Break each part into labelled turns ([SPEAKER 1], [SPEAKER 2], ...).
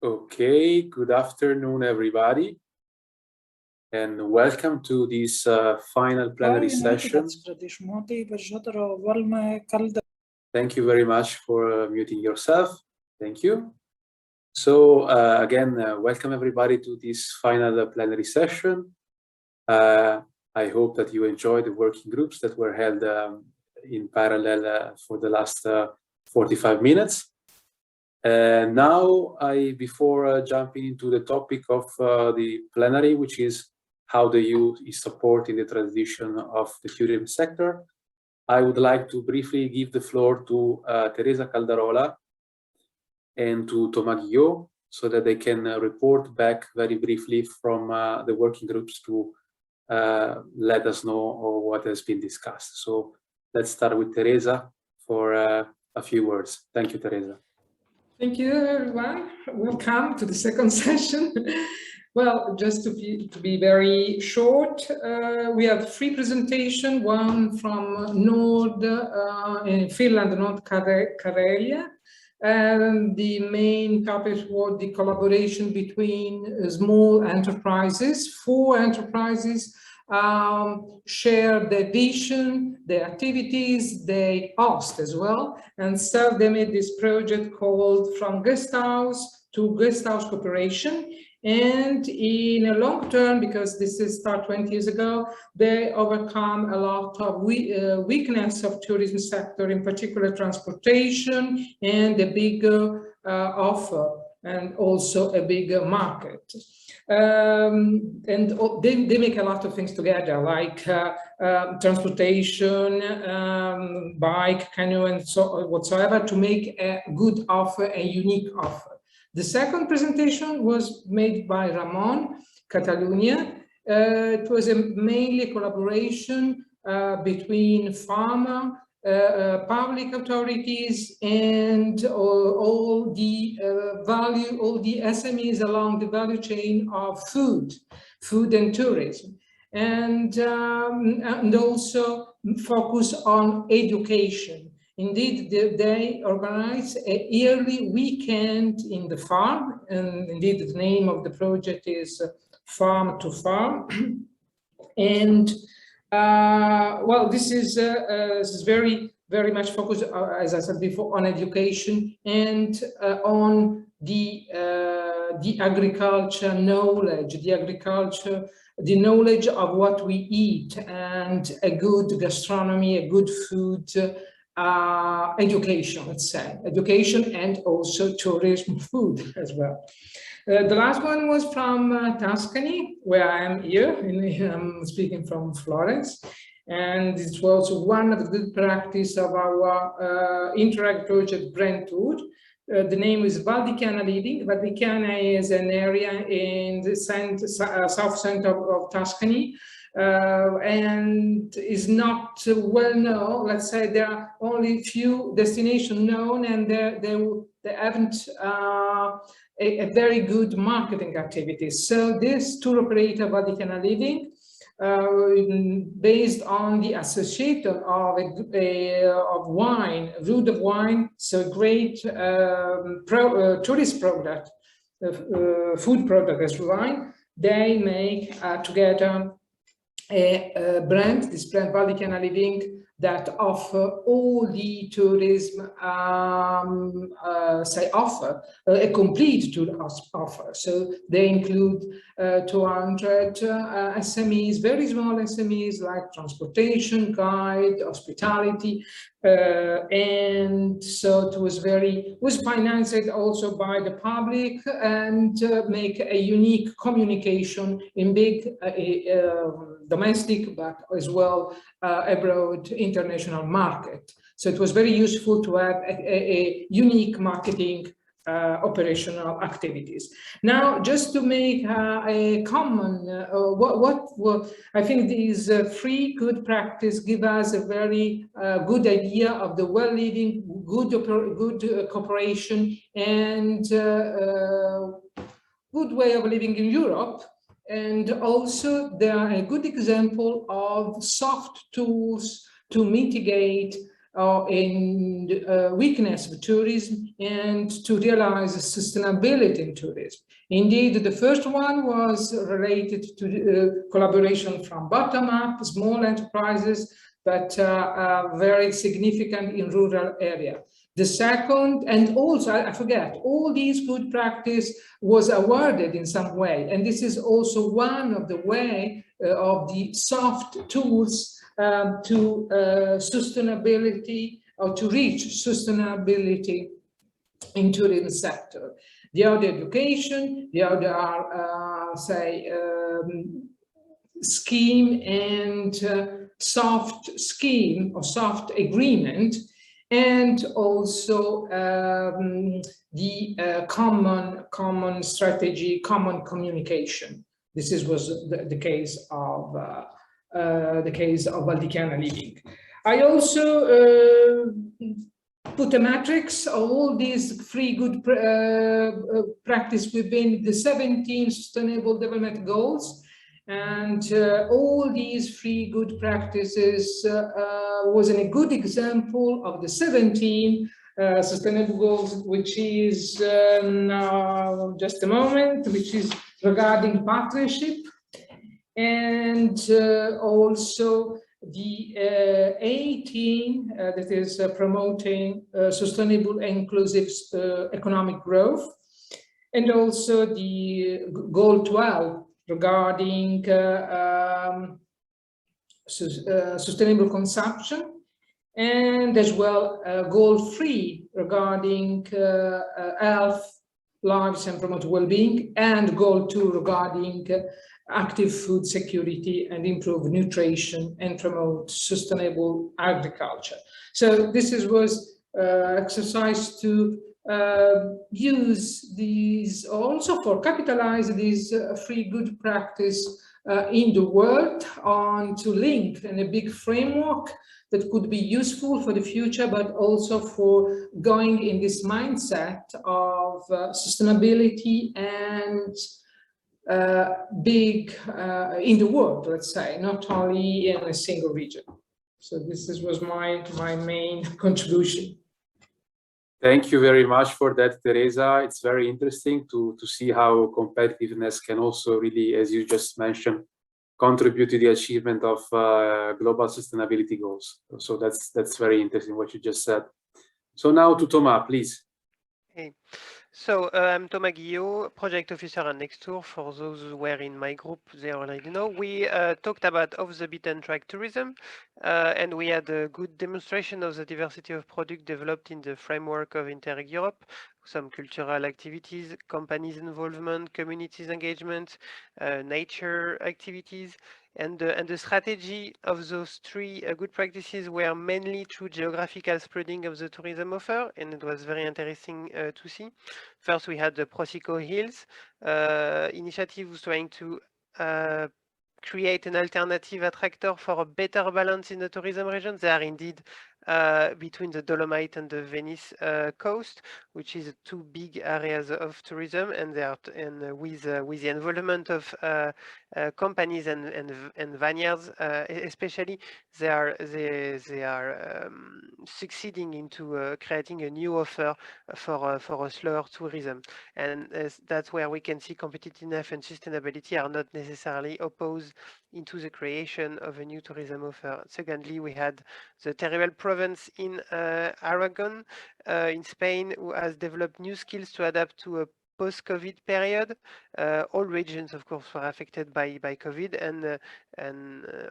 [SPEAKER 1] Okay, good afternoon, everybody, and welcome to this final plenary session. Thank you very much for muting yourself. Thank you. So again, welcome everybody to this final plenary session. I hope that you enjoyed the working groups that were held in parallel for the last 45 minutes. Now, before jumping into the topic of the plenary, which is how the EU is supporting the transition of the tourism sector, I would like to briefly give the floor to Teresa Caldarola and to Thomas Guillot, so that they can report back very briefly from the working groups to let us know what has been discussed. So let's start with Teresa for a few words. Thank you, Teresa.
[SPEAKER 2] Thank you, everyone. Welcome to the second session. Well, just to be very short, we have three presentations, one from in Finland, North Karelia. And the main topic was the collaboration between small enterprises. 4 enterprises share their vision, their activities, they host as well. And so they made this project called From Guest House to Guest House Cooperation. And in a long term, because this is started 20 years ago, they overcome a lot of weakness of tourism sector, in particular transportation, and a bigger offer, and also a bigger market. And they make a lot of things together, like transportation, bike, canoe, and so whatsoever, to make a good offer, a unique offer. The second presentation was made by Ramon, Catalonia. It was mainly a collaboration between pharma, public authorities, and all the SMEs along the value chain of food and tourism, and also focus on education. Indeed, they organize a yearly weekend in the farm, and indeed the name of the project is Farm to Farm. And well, this is very, very much focused, as I said before, on education and on the agriculture knowledge, the knowledge of what we eat, and a good gastronomy, a good food, education, let's say, education, and also tourism, food as well. The last one was from Tuscany, where I am here. I'm speaking from Florence, and it was one of the good practice of our Interact project Brand Tour. The name is Val di Chiana Living. Val di Chiana is an area in the south center of Tuscany, and is not well known. Let's say there are only few destinations known, and they haven't a very good marketing activities. So this tour operator, Val di Chiana Living, based on the association of wine, root of wine, so great tourist product, food product as wine, they make together a brand, this brand Val di Chiana Living, that offer all the tourism, offer a complete tour offer. So they include 200 SMEs, very small SMEs, like transportation, guide, hospitality, and so it was financed also by the public, and make a unique communication in big domestic, but as well abroad international market. So it was very useful to have a unique marketing operational activities. Now, just to make a common, what I think these 3 good practice give us a very good idea of the well-living, good cooperation, and good way of living in Europe. And also, they are a good example of soft tools to mitigate in weakness of tourism and to realize sustainability in tourism. Indeed, the first one was related to collaboration from bottom up, small enterprises, but very significant in rural area. The second, and also, I forget, all these good practice was awarded in some way. And this is also one of the way of the soft tools to sustainability or to reach sustainability in tourism sector. The other education, the other scheme and soft scheme or soft agreement, and also the common strategy, common communication. This was the case of Valdichiana Living. I also put a matrix of all these free good practice within the 17 Sustainable Development Goals. And all these free good practices was a good example of the 17 sustainable goals, which is now just a moment, which is regarding partnership, and also the 18 that is promoting sustainable and inclusive economic growth, and also the goal 12 regarding sustainable consumption, and as well goal 3 regarding health, lives and promote well-being, and goal 2 regarding active food security and improve nutrition and promote sustainable agriculture. So this was exercise to use these also for capitalize these free good practice in the world on to link in a big framework that could be useful for the future, but also for going in this mindset of sustainability and big in the world, let's say, not only in a single region. So this was my main contribution.
[SPEAKER 1] Thank you very much for that, Teresa. It's very interesting to see how competitiveness can also really, as you just mentioned, contribute to the achievement of global sustainability goals. So that's very interesting what you just said. So now to Thomas, please.
[SPEAKER 3] Okay. So I'm Thomas Guillot, project officer at Nextour. For those who were in my group, they already know. We talked about off-the-beaten-track tourism, and we had a good demonstration of the diversity of product developed in the framework of Interreg Europe, some cultural activities, companies involvement, communities engagement, nature activities. And the strategy of those three good practices were mainly through geographical spreading of the tourism offer, and it was very interesting to see. First, we had the Prosico Hills initiative was trying to create an alternative attractor for a better balance in the tourism region. They are indeed between the Dolomite and the Venice coast, which is two big areas of tourism, and they are with the involvement of companies and vineyards, especially, they are succeeding into creating a new offer for a slower tourism, and that's where we can see competitiveness and sustainability are not necessarily opposed into the creation of a new tourism offer. Secondly, we had the Teruel province in Aragon, in Spain, who has developed new skills to adapt to a post-COVID period. All regions, of course, were affected by COVID, and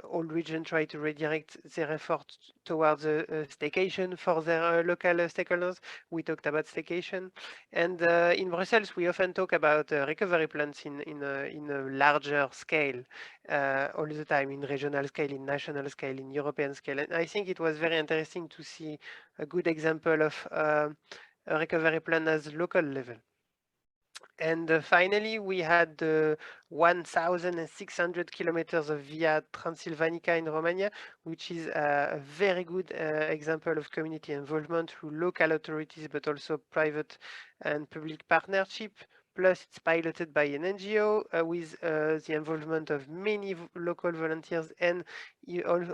[SPEAKER 3] all regions try to redirect their efforts towards a staycation for their local stakeholders. We talked about staycation, and in Brussels, we often talk about recovery plans in a larger scale, all the time, in regional scale, in national scale, in European scale. And I think it was very interesting to see a good example of a recovery plan as local level. And finally, we had 1,600 kilometers of Via Transilvanica in Romania, which is a very good example of community involvement through local authorities, but also private and public partnership. Plus, it's piloted by an NGO with the involvement of many local volunteers and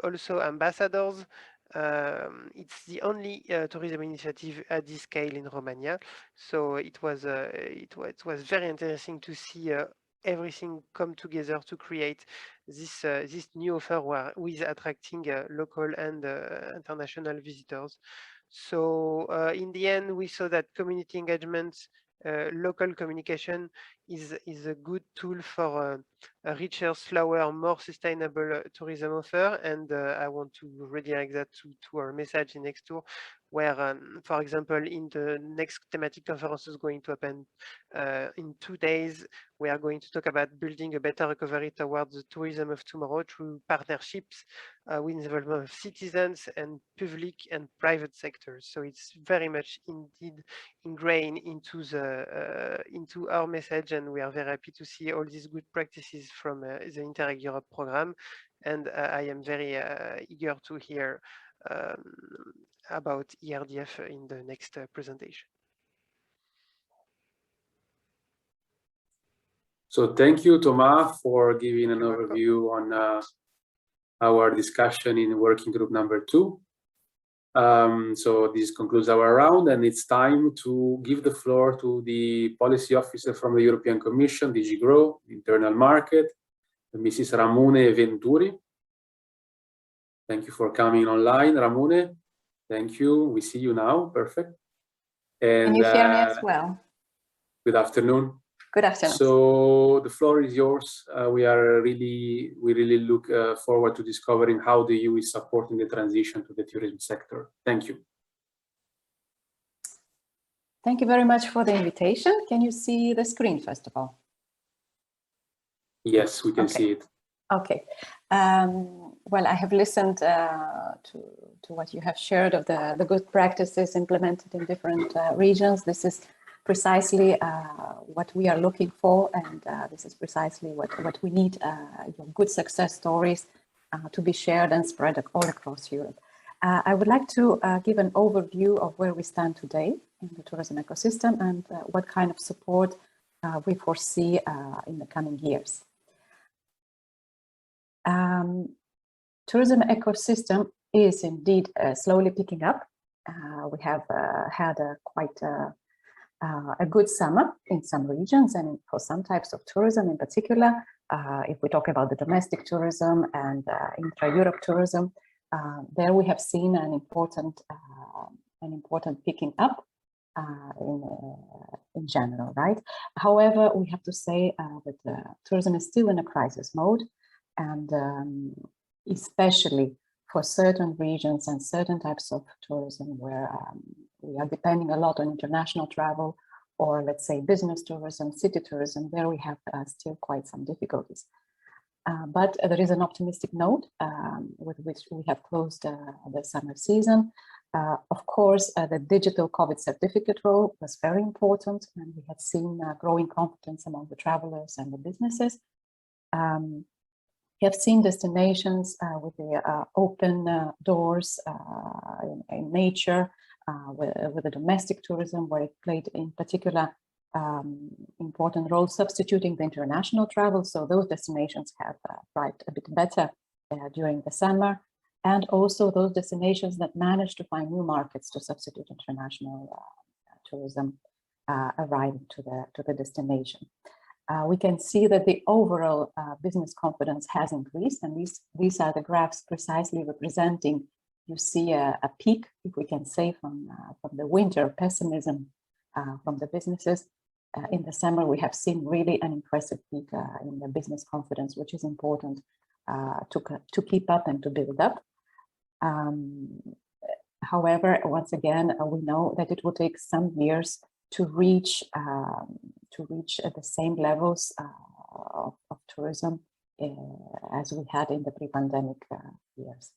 [SPEAKER 3] also ambassadors. It's the only tourism initiative at this scale in Romania, so it was very interesting to see everything come together to create this new offer with attracting local and international visitors. So in the end, we saw that community engagement, local communication is a good tool for a richer, slower, more sustainable tourism offer. And I want to redirect that to our message in next tour, where, for example, in the next thematic conference is going to happen in 2 days, we are going to talk about building a better recovery towards the tourism of tomorrow through partnerships with involvement of citizens and public and private sectors. So it's very much indeed ingrained into our message, and we are very happy to see all these good practices from the Interreg Europe program. And I am very eager to hear about ERDF in the next presentation.
[SPEAKER 1] So thank you, Thomas, for giving an overview on our discussion in working group number 2. So this concludes our round, and it's time to give the floor to the policy officer from the European Commission, DG GROW, Internal Market, Mrs. Ramune Venturi. Thank you for coming online, Ramune. Thank you. We see you now. Perfect. And
[SPEAKER 4] can you hear me as well?
[SPEAKER 1] Good afternoon.
[SPEAKER 4] Good afternoon.
[SPEAKER 1] So the floor is yours. We really look forward to discovering how the EU is supporting the transition to the tourism sector. Thank you.
[SPEAKER 4] Thank you very much for the invitation. Can you see the screen, first of all?
[SPEAKER 1] Yes, we can see it.
[SPEAKER 4] Okay. Well, I have listened to what you have shared of the good practices implemented in different regions. This is precisely what we are looking for, and this is precisely what we need, good success stories to be shared and spread all across Europe. I would like to give an overview of where we stand today in the tourism ecosystem and what kind of support we foresee in the coming years. Tourism ecosystem is indeed slowly picking up. We have had quite a good summer in some regions and for some types of tourism in particular. If we talk about the domestic tourism and intra-Europe tourism, there we have seen an important picking up in general, right? However, we have to say that tourism is still in a crisis mode, and especially for certain regions and certain types of tourism where we are depending a lot on international travel, or let's say business tourism, city tourism, there we have still quite some difficulties. But there is an optimistic note with which we have closed the summer season. Of course, the digital COVID certificate role was very important, and we have seen growing confidence among the travelers and the businesses. We have seen destinations with the open doors in nature, with the domestic tourism, where it played in particular important role substituting the international travel. So those destinations have thrived a bit better during the summer, and also those destinations that managed to find new markets to substitute international tourism arriving to the destination. We can see that the overall business confidence has increased, and these are the graphs precisely representing. You see a peak, if we can say, from the winter pessimism from the businesses. In the summer, we have seen really an impressive peak in the business confidence, which is important to keep up and to build up. However, once again, we know that it will take some years to reach the same levels of tourism as we had in the pre-pandemic years.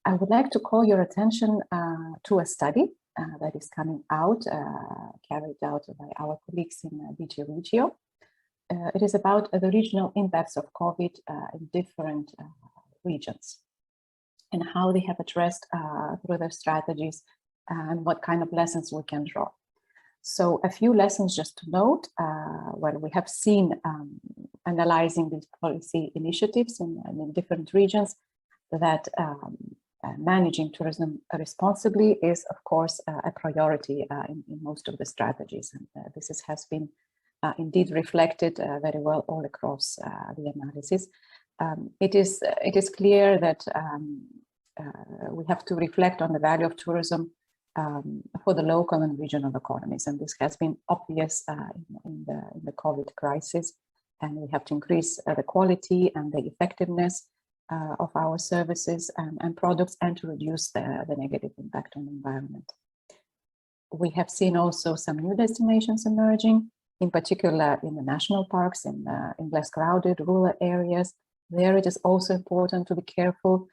[SPEAKER 4] I would like to call your attention to a study that is coming out, carried out by our colleagues in DG Regio. It is about the regional impacts of COVID in different regions and how they have addressed through their strategies and what kind of lessons we can draw. So a few lessons just to note, well, we have seen analyzing these policy initiatives in different regions. that managing tourism responsibly is, of course, a priority in most of the strategies. And this has been indeed reflected very well all across the analysis. It is clear that we have to reflect on the value of tourism for the local and regional economies, and this has been obvious in the COVID crisis. And we have to increase the quality and the effectiveness of our services and products, and to reduce the negative impact on the environment. We have seen also some new destinations emerging, in particular in the national parks, in less crowded rural areas. There it is also important to be careful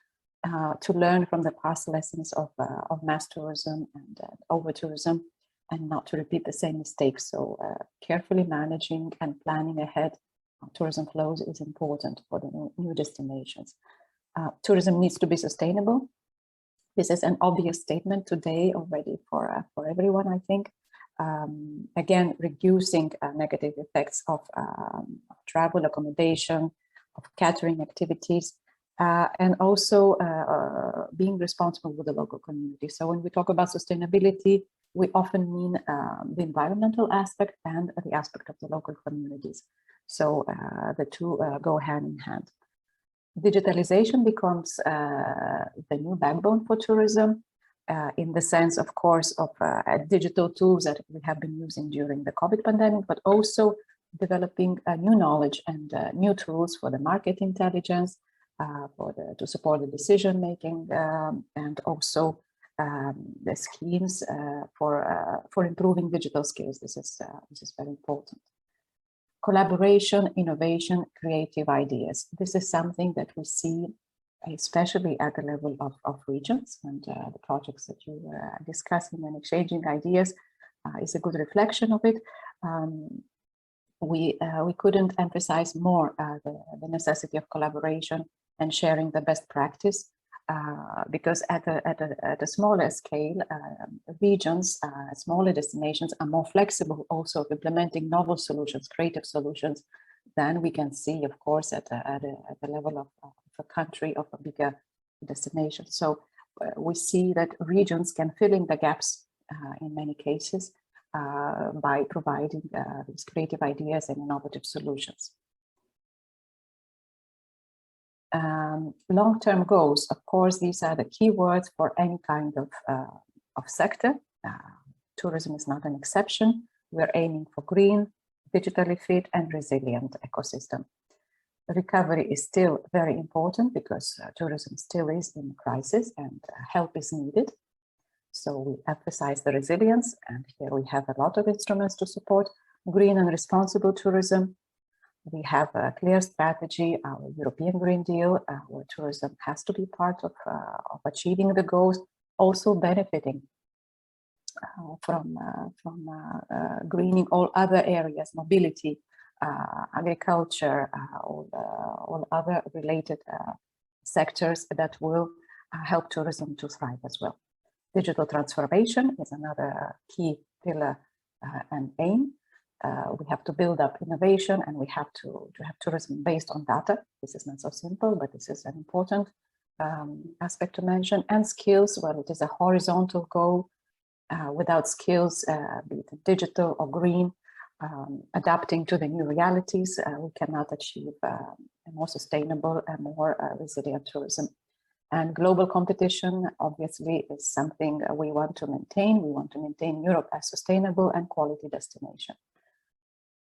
[SPEAKER 4] to learn from the past lessons of mass tourism and over-tourism, and not to repeat the same mistakes. So carefully managing and planning ahead tourism flows is important for the new destinations. Tourism needs to be sustainable. This is an obvious statement today already for everyone, I think. Again, reducing negative effects of travel, accommodation, of catering activities, and also being responsible with the local community. So when we talk about sustainability, we often mean the environmental aspect and the aspect of the local communities. So the two go hand in hand. Digitalization becomes the new backbone for tourism, in the sense, of course, of digital tools that we have been using during the COVID pandemic, but also developing new knowledge and new tools for the market intelligence, to support the decision making, and also the schemes for improving digital skills. This is very important. Collaboration, innovation, creative ideas. This is something that we see, especially at the level of regions, and the projects that you were discussing and exchanging ideas is a good reflection of it. We couldn't emphasize more the necessity of collaboration and sharing the best practice, because at a smaller scale, regions, smaller destinations are more flexible also of implementing novel solutions, creative solutions, than we can see, of course, at the level of a country, of a bigger destination. So we see that regions can fill in the gaps in many cases by providing these creative ideas and innovative solutions. Long-term goals, of course, these are the key words for any kind of sector. Tourism is not an exception. We're aiming for green, digitally fit and resilient ecosystem. Recovery is still very important because tourism still is in crisis and help is needed. So we emphasize the resilience, and here we have a lot of instruments to support green and responsible tourism. We have a clear strategy, our European Green Deal, where tourism has to be part of achieving the goals, also benefiting from greening all other areas, mobility, agriculture, all other related sectors that will help tourism to thrive as well. Digital transformation is another key pillar and aim. We have to build up innovation, and we have to have tourism based on data. This is not so simple, but this is an important aspect to mention. And skills, well, it is a horizontal goal. Without skills, be it digital or green, adapting to the new realities, we cannot achieve a more sustainable and more resilient tourism. And global competition, obviously, is something we want to maintain. We want to maintain Europe as sustainable and quality destination.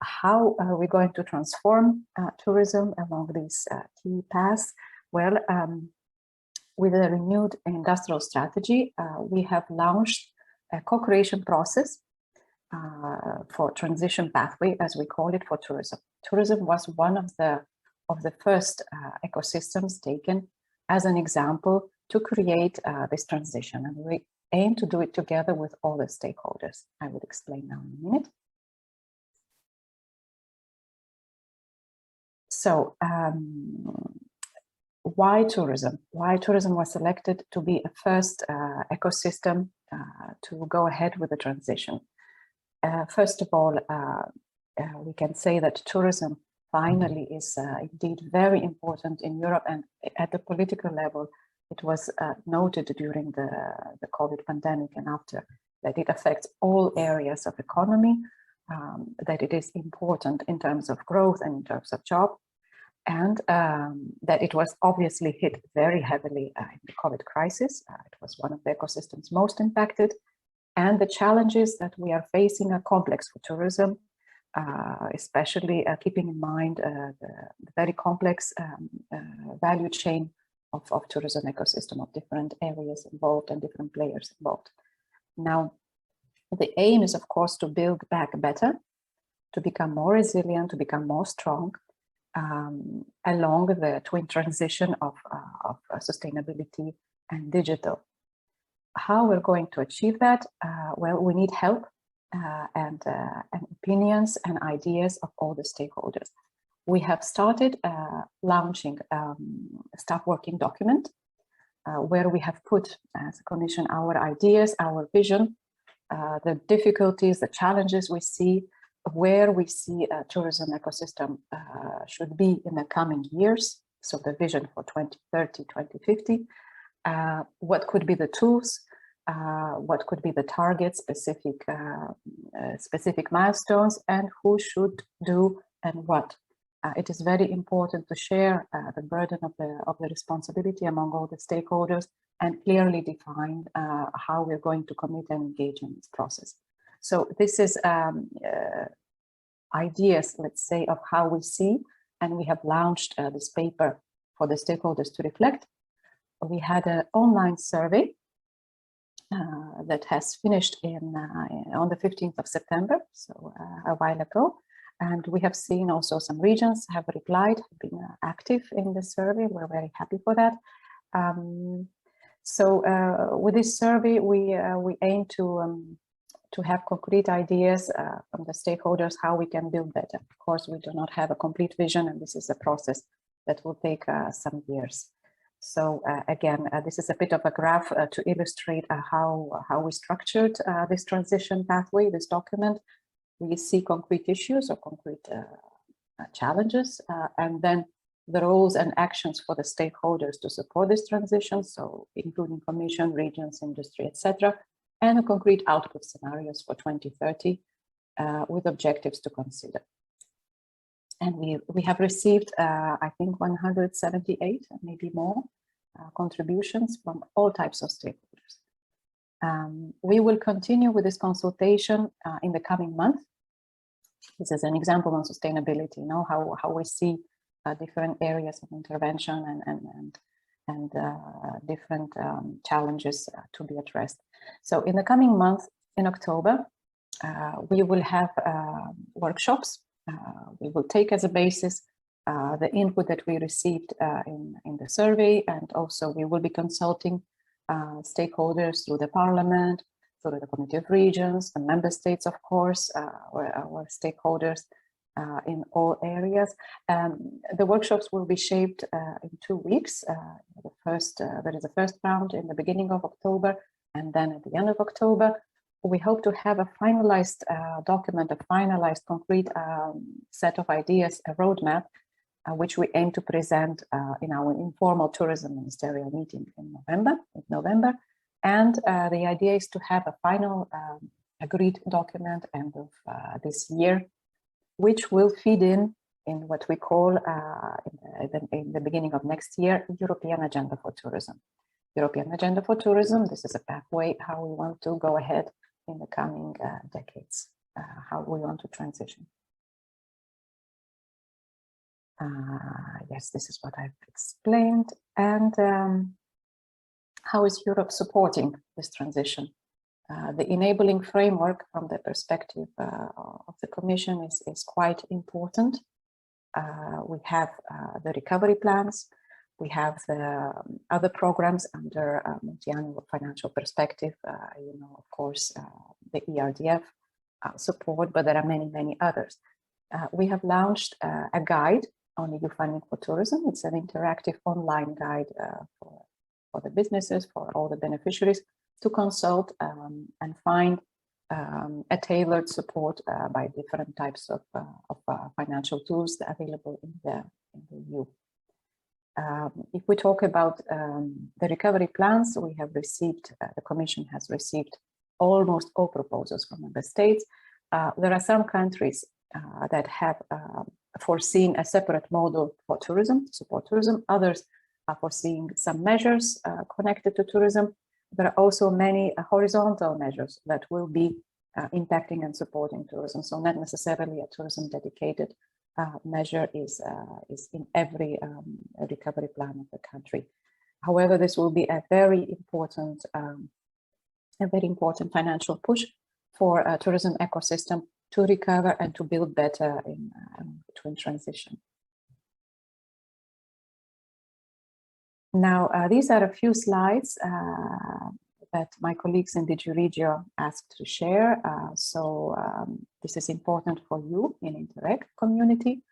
[SPEAKER 4] How are we going to transform tourism along these key paths? Well, with a renewed industrial strategy, we have launched a co-creation process for transition pathway, as we call it, for tourism. Tourism was one of the first ecosystems taken as an example to create this transition, and we aim to do it together with all the stakeholders. I will explain now in a minute. So why tourism? Why tourism was selected to be a first ecosystem to go ahead with the transition? First of all, we can say that tourism finally is indeed very important in Europe, and at the political level it was noted during the COVID pandemic and after that it affects all areas of economy, that it is important in terms of growth and in terms of job, and that it was obviously hit very heavily in the COVID crisis. It was one of the ecosystems most impacted, and the challenges that we are facing are complex for tourism, especially keeping in mind the very complex value chain of tourism ecosystem, of different areas involved and different players involved. Now, the aim is, of course, to build back better, to become more resilient, to become more strong, along the twin transition of sustainability and digital. How we're going to achieve that? Well, we need help and opinions and ideas of all the stakeholders. We have started launching a staff working document where we have put as a Commission our ideas, our vision, the difficulties, the challenges we see, where we see a tourism ecosystem should be in the coming years. So the vision for 2030, 2050, what could be the tools, what could be the targets, specific milestones, and who should do and what. It is very important to share the burden of the responsibility among all the stakeholders and clearly define how we're going to commit and engage in this process. So this is ideas, let's say, of how we see, and we have launched this paper for the stakeholders to reflect. We had an online survey that has finished on the 15th of September, so a while ago. And we have seen also some regions have replied, have been active in the survey. We're very happy for that. So with this survey, we aim to have concrete ideas from the stakeholders how we can build better. Of course, we do not have a complete vision, and this is a process that will take some years. So again, this is a bit of a graph to illustrate how we structured this transition pathway, this document. We see concrete issues or concrete challenges, and then the roles and actions for the stakeholders to support this transition, so including Commission, regions, industry, etc., and a concrete output scenarios for 2030 with objectives to consider. And we have received, I think, 178, maybe more, contributions from all types of stakeholders. We will continue with this consultation in the coming month. This is an example on sustainability, you know, how we see different areas of intervention and different challenges to be addressed. So in the coming month, in October, we will have workshops. We will take as a basis the input that we received in the survey, and also we will be consulting stakeholders through the Parliament, through the Committee of Regions, the Member States, of course, our stakeholders in all areas. The workshops will be shaped in 2 weeks. There is a first round in the beginning of October, and then at the end of October. We hope to have a finalized document, a finalized concrete set of ideas, a roadmap, which we aim to present in our informal tourism ministerial meeting in November. And the idea is to have a final agreed document end of this year, which will feed in what we call in the beginning of next year, European Agenda for Tourism. European Agenda for Tourism, this is a pathway how we want to go ahead in the coming decades, how we want to transition. Yes, this is what I've explained. And how is Europe supporting this transition? The enabling framework from the perspective of the Commission is quite important. We have the recovery plans. We have the other programs under multi-annual financial perspective, you know, of course, the ERDF support, but there are many, many others. We have launched a guide on EU funding for tourism. It's an interactive online guide for the businesses, for all the beneficiaries to consult and find a tailored support by different types of financial tools available in the EU. If we talk about the recovery plans, we have received, the Commission has received almost all proposals from member states. There are some countries that have foreseen a separate model for tourism, to support tourism. Others are foreseeing some measures connected to tourism. There are also many horizontal measures that will be impacting and supporting tourism. So not necessarily a tourism dedicated measure is in every recovery plan of the country. However, this will be a very important financial push for a tourism ecosystem to recover and to build better in between transition. Now, these are a few slides that my colleagues in DG Regio asked to share. This is important for you in Interreg community.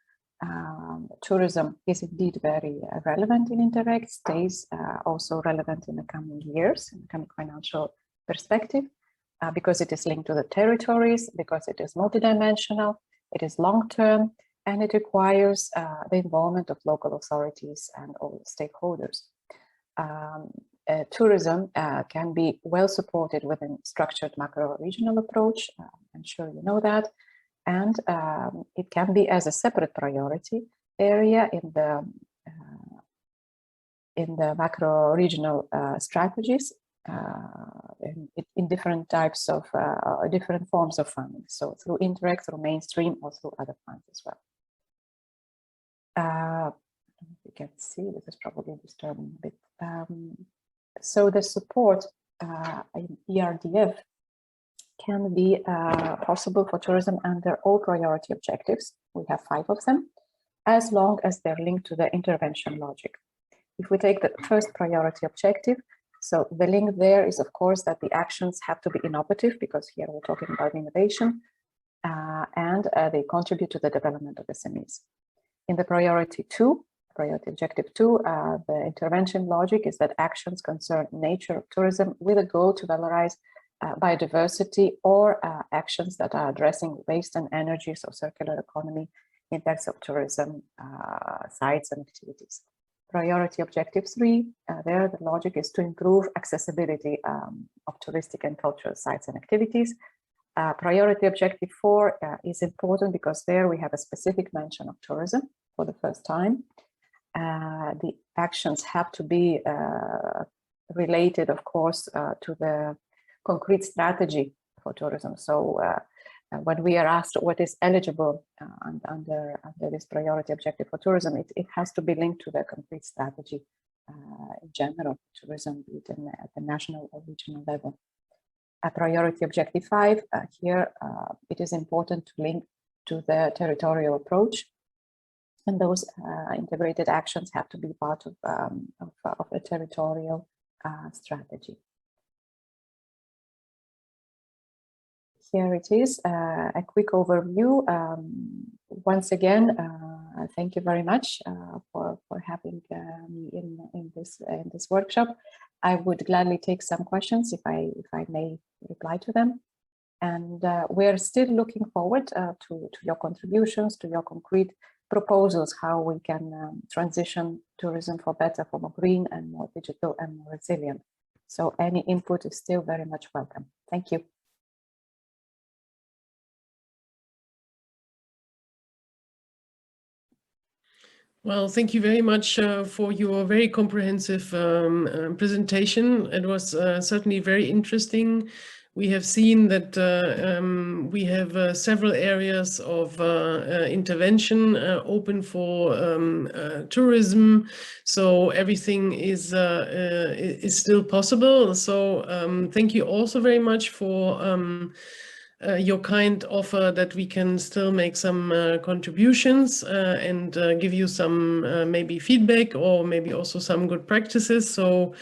[SPEAKER 4] Tourism is indeed very relevant in Interreg, stays also relevant in the coming years, in the coming financial perspective, because it is linked to the territories, because it is multidimensional, it is long-term, and it requires the involvement of local authorities and all stakeholders. Tourism can be well supported with a structured macro-regional approach. I'm sure you know that. And it can be as a separate priority area in the macro-regional strategies in different types of, different forms of funding. So through Interreg, through mainstream, or through other funds as well. You can see this is probably disturbing a bit. So the support in ERDF can be possible for tourism under all priority objectives. We have 5 of them, as long as they're linked to the intervention logic. If we take the first priority objective, so the link there is, of course, that the actions have to be innovative, because here we're talking about innovation, and they contribute to the development of SMEs. In the priority objective 2, the intervention logic is that actions concern nature of tourism with a goal to valorize biodiversity, or actions that are addressing waste and energy, so circular economy, impacts of tourism, sites and activities. Priority objective 3, there the logic is to improve accessibility of touristic and cultural sites and activities. Priority objective 4 is important because there we have a specific mention of tourism for the first time. The actions have to be related, of course, to the concrete strategy for tourism. So when we are asked what is eligible under this priority objective for tourism, it has to be linked to the concrete strategy in general, tourism, be it at the national or regional level. Priority objective 5, here it is important to link to the territorial approach. And those integrated actions have to be part of a territorial strategy. Here it is, a quick overview. Once again, thank you very much for having me in this workshop. I would gladly take some questions if I may reply to them. And we're still looking forward to your contributions, to your concrete proposals, how we can transition tourism for better, for more green and more digital and more resilient. So any input is still very much welcome. Thank you.
[SPEAKER 5] Well, thank you very much for your very comprehensive presentation. It was certainly very interesting. We have seen that we have several areas of intervention open for tourism, so everything is still possible. So thank you also very much for your kind offer that we can still make some contributions and give you some maybe feedback, or maybe also some good practices. So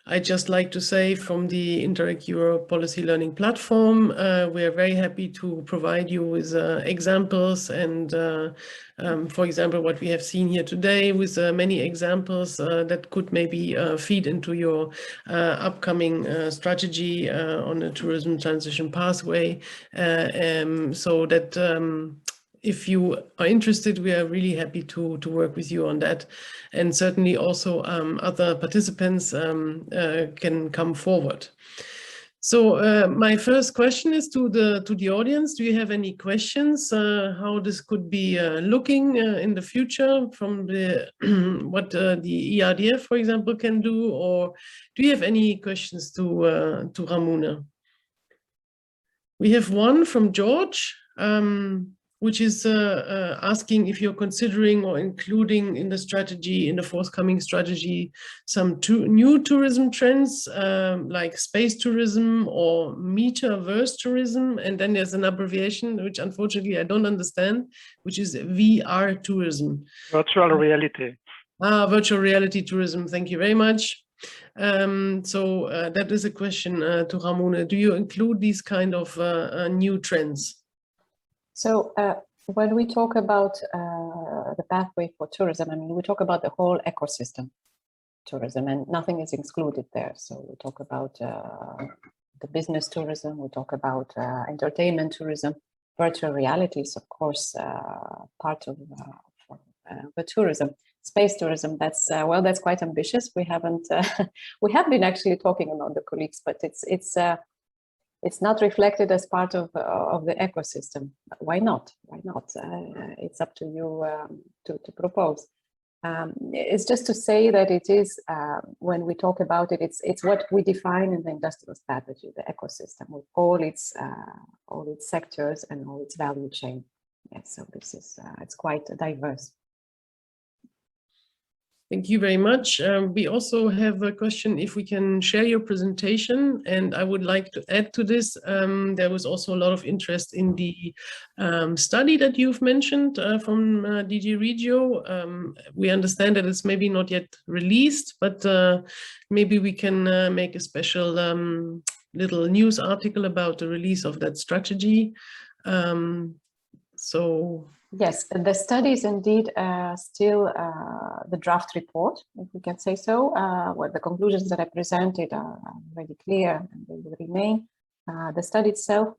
[SPEAKER 5] I'd just like to say, from the Interreg Europe Policy Learning Platform, we are very happy to provide you with examples and, for example, what we have seen here today, with many examples that could maybe feed into your upcoming strategy on the tourism transition pathway, so that if you are interested, we are really happy to work with you on that. And certainly also other participants can come forward. So my first question is to the audience. Do you have any questions how this could be looking in the future from the what the ERDF, for example, can do? Or do you have any questions to Ramona? We have one from George, which is asking if you're considering or including in the strategy, in the forthcoming strategy, some new tourism trends like space tourism or metaverse tourism. And then there's an abbreviation, which unfortunately I don't understand, which is VR tourism.
[SPEAKER 6] Virtual reality.
[SPEAKER 5] Virtual reality tourism. Thank you very much. So that is a question to Ramona. Do you include these kind of new trends?
[SPEAKER 4] So when we talk about the pathway for tourism, I mean, we talk about the whole ecosystem tourism, and nothing is excluded there. So we talk about the business tourism, we talk about entertainment tourism, virtual reality is of course part of the tourism. Space tourism, that's well, that's quite ambitious. We haven't we have been actually talking among the colleagues, but it's not reflected as part of the ecosystem. Why not? Why not? It's up to you to propose. It's just to say that it is when we talk about it, it's what we define in the industrial strategy, the ecosystem with all its sectors and all its value chain. Yes, so this is it's quite diverse.
[SPEAKER 5] Thank you very much. We also have a question if we can share your presentation, and I would like to add to this. There was also a lot of interest in the study that you've mentioned from DG Regio. We understand that it's maybe not yet released, but maybe we can make a special little news article about the release of that strategy. So
[SPEAKER 4] yes, the study is indeed still the draft report, if we can say so, where the conclusions that I presented are already clear and they will remain. The study itself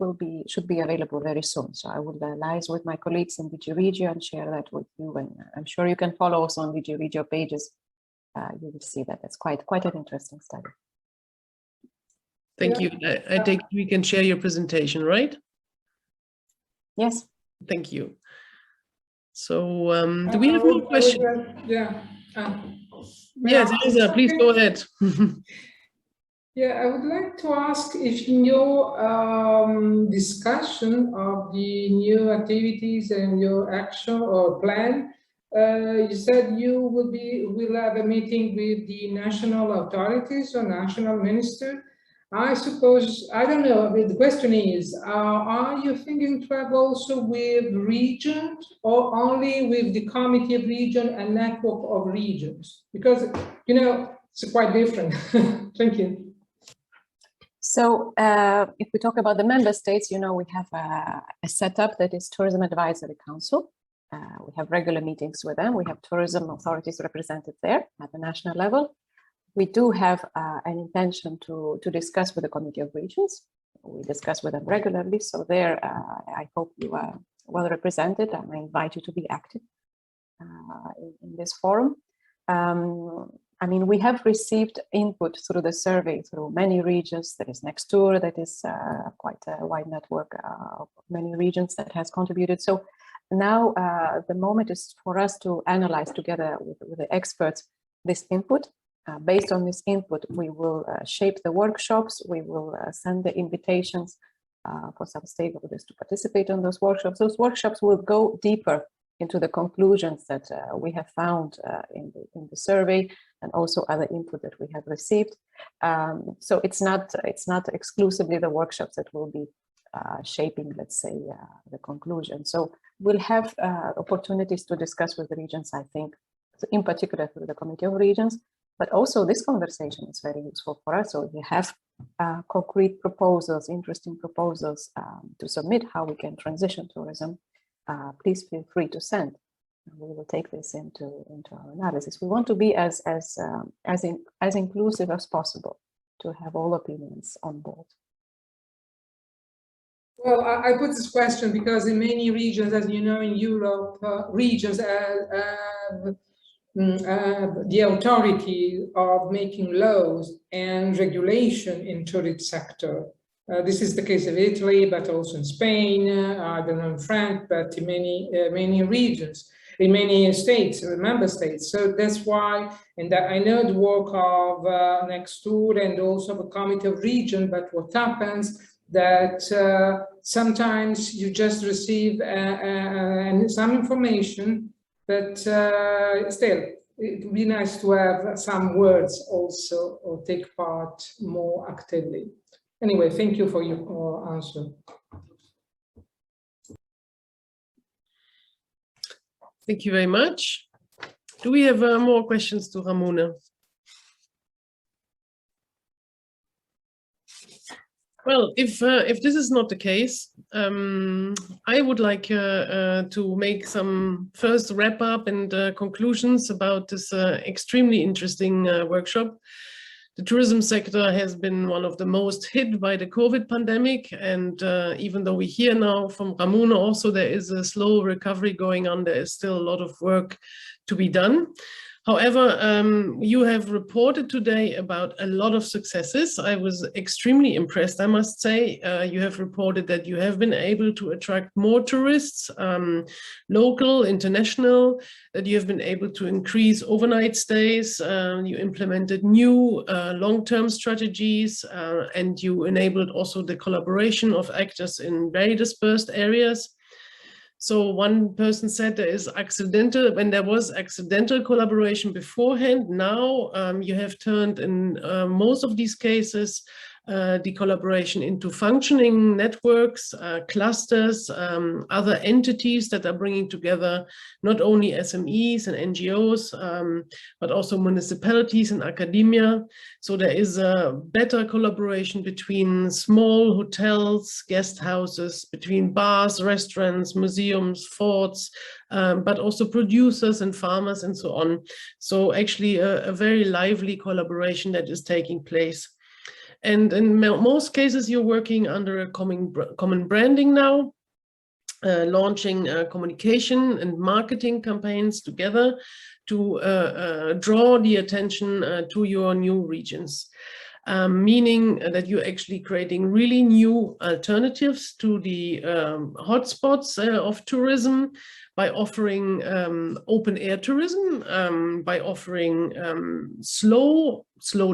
[SPEAKER 4] should be available very soon. So I will liaise with my colleagues in DG Regio and share that with you. And I'm sure you can follow us on DG Regio pages. You will see that it's quite an interesting study.
[SPEAKER 5] Thank you. I think we can share your presentation, right?
[SPEAKER 4] Yes.
[SPEAKER 5] Thank you. So do we have more questions?
[SPEAKER 2] Yeah.
[SPEAKER 5] Yes, Elisa, please go ahead.
[SPEAKER 2] Yeah, I would like to ask if in your discussion of the new activities and your action or plan, you said you will have a meeting with the national authorities or national minister. I suppose, I don't know, the question is, are you thinking to have also with regions or only with the committee of region and network of regions? Because, you know, it's quite different. Thank you.
[SPEAKER 4] So if we talk about the member states, you know, we have a setup that is Tourism Advisory Council. We have regular meetings with them. We have tourism authorities represented there at the national level. We do have an intention to discuss with the Committee of Regions. We discuss with them regularly. So there, I hope you are well represented, and I invite you to be active in this forum. I mean, we have received input through the survey through many regions. There is Nextour, that is quite a wide network of many regions that has contributed. So now the moment is for us to analyze together with the experts this input. Based on this input, we will shape the workshops. We will send the invitations for some stakeholders to participate on those workshops. Those workshops will go deeper into the conclusions that we have found in the survey, and also other input that we have received. So it's not exclusively the workshops that will be shaping, let's say, the conclusion. So we'll have opportunities to discuss with the regions, I think, in particular through the Committee of Regions. But also this conversation is very useful for us. So if you have concrete proposals, interesting proposals to submit how we can transition tourism, please feel free to send. We will take this into our analysis. We want to be as inclusive as possible to have all opinions on board.
[SPEAKER 2] Well, I put this question because in many regions, as you know, in Europe, regions have the authority of making laws and regulation in tourism sector. This is the case of Italy, but also in Spain, I don't know in France, but in many regions, in many states, member states. So that's why, and I know the work of Nextur and also the Committee of Region, but what happens that sometimes you just receive some information, but still, it would be nice to have some words also or take part more actively. Anyway, thank you for your answer.
[SPEAKER 5] Thank you very much. Do we have more questions to Ramona? Well, if this is not the case, I would like to make some first wrap up and conclusions about this extremely interesting workshop. The tourism sector has been one of the most hit by the COVID pandemic, and even though we hear now from Ramona also there is a slow recovery going on, there is still a lot of work to be done. However, you have reported today about a lot of successes. I was extremely impressed, I must say. You have reported that you have been able to attract more tourists, local, international, that you have been able to increase overnight stays, you implemented new long-term strategies, and you enabled also the collaboration of actors in very dispersed areas. So one person said there is accidental, when there was accidental collaboration beforehand, now you have turned in most of these cases the collaboration into functioning networks, clusters, other entities that are bringing together not only SMEs and NGOs, but also municipalities and academia. So there is a better collaboration between small hotels, guest houses, between bars, restaurants, museums, forts, but also producers and farmers and so on. So actually a very lively collaboration that is taking place. And in most cases, you're working under a common branding now, launching communication and marketing campaigns together to draw the attention to your new regions. Meaning that you're actually creating really new alternatives to the hotspots of tourism by offering open air tourism, by offering slow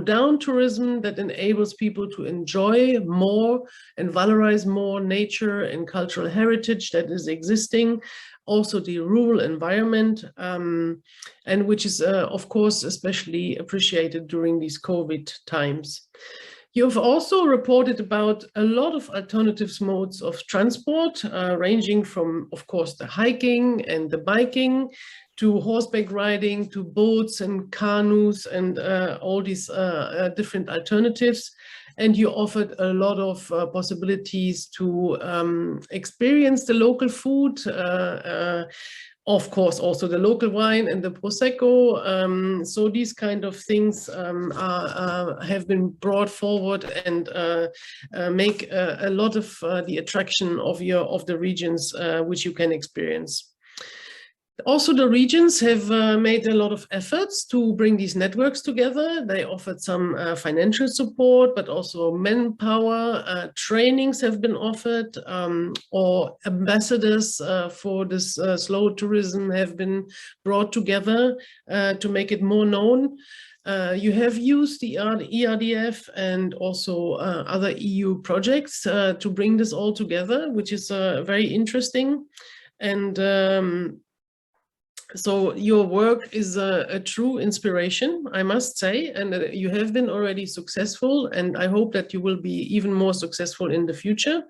[SPEAKER 5] down tourism that enables people to enjoy more and valorize more nature and cultural heritage that is existing, also the rural environment, and which is of course especially appreciated during these COVID times. You've also reported about a lot of alternative modes of transport, ranging from, of course, the hiking and the biking, to horseback riding, to boats and canoes and all these different alternatives. And you offered a lot of possibilities to experience the local food, of course, also the local wine and the Prosecco. So these kind of things have been brought forward and make a lot of the attraction of the regions which you can experience. Also, the regions have made a lot of efforts to bring these networks together. They offered some financial support, but also manpower. Trainings have been offered, or ambassadors for this slow tourism have been brought together to make it more known. You have used the ERDF and also other EU projects to bring this all together, which is very interesting. And so your work is a true inspiration, I must say, and you have been already successful, and I hope that you will be even more successful in the future.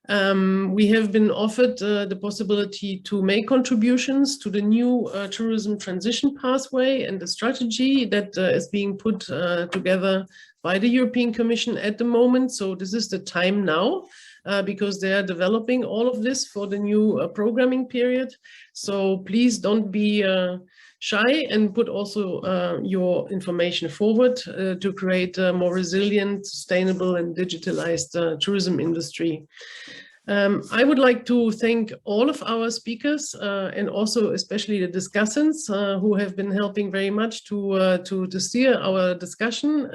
[SPEAKER 5] We have been offered the possibility to make contributions to the new tourism transition pathway and the strategy that is being put together by the European Commission at the moment. So this is the time now. Because they are developing all of this for the new programming period. So please don't be shy and put also your information forward to create a more resilient, sustainable and digitalized tourism industry. I would like to thank all of our speakers and also especially the discussants who have been helping very much to steer our discussion.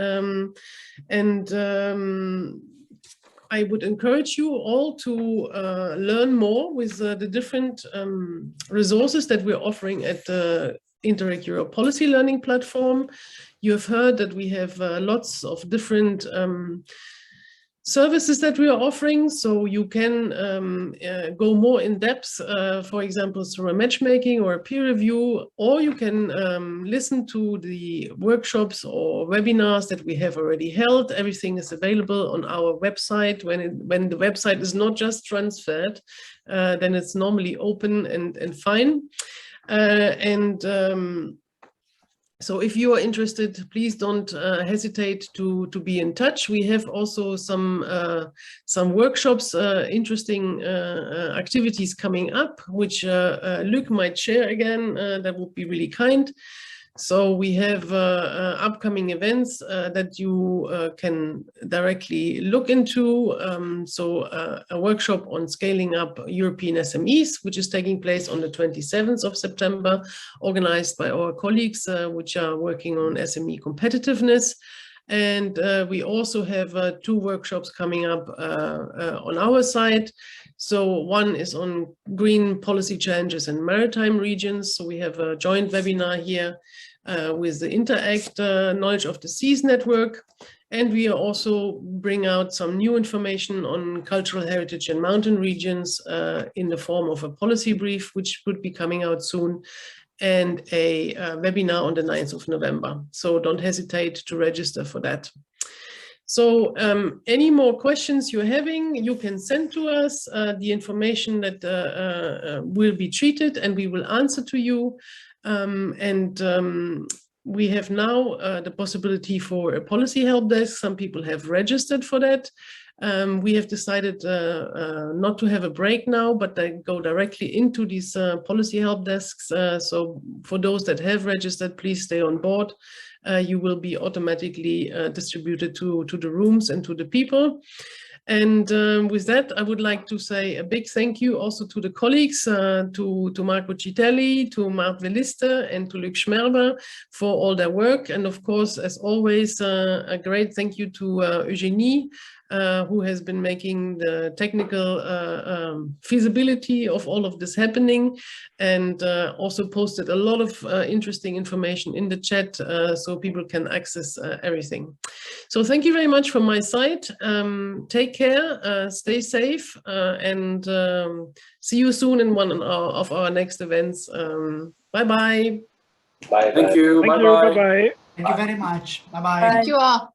[SPEAKER 5] I would encourage you all to learn more with the different resources that we're offering at the Interreg Europe Policy Learning Platform. You have heard that we have lots of different services that we are offering, so you can go more in depth, for example, through a matchmaking or a peer review, or you can listen to the workshops or webinars that we have already held. Everything is available on our website. When the website is not just transferred, then it's normally open and fine. So if you are interested, please don't hesitate to be in touch. We have also some workshops, interesting activities coming up, which Luc might share again. That would be really kind. So we have upcoming events that you can directly look into. A workshop on scaling up European SMEs, which is taking place on the 27th of September, organized by our colleagues, which are working on SME competitiveness. And we also have 2 workshops coming up on our side. So one is on green policy challenges in maritime regions. So we have a joint webinar here with the Interact Knowledge of the Seas network. And we also bring out some new information on cultural heritage and mountain regions in the form of a policy brief, which would be coming out soon, and a webinar on the 9th of November. So don't hesitate to register for that. So any more questions you're having, you can send to us the information that will be treated and we will answer to you. We have now the possibility for a policy help desk. Some people have registered for that. We have decided not to have a break now, but they go directly into these policy help desks. So for those that have registered, please stay on board. You will be automatically distributed to the rooms and to the people. And with that, I would like to say a big thank you also to the colleagues, to Marco Citelli, to Mart Veliste, and to Luc Schmerber for all their work. And of course, as always, a great thank you to Eugenie, who has been making the technical feasibility of all of this happening, and also posted a lot of interesting information in the chat so people can access everything. So thank you very much from my side. Take care, stay safe, and see you soon in one of our next events. Bye-bye.
[SPEAKER 1] Bye. Thank you.
[SPEAKER 6] Thank you.
[SPEAKER 1] Bye-bye.
[SPEAKER 6] Bye-bye.
[SPEAKER 7] Thank you very much. Bye-bye.
[SPEAKER 8] Thank you all.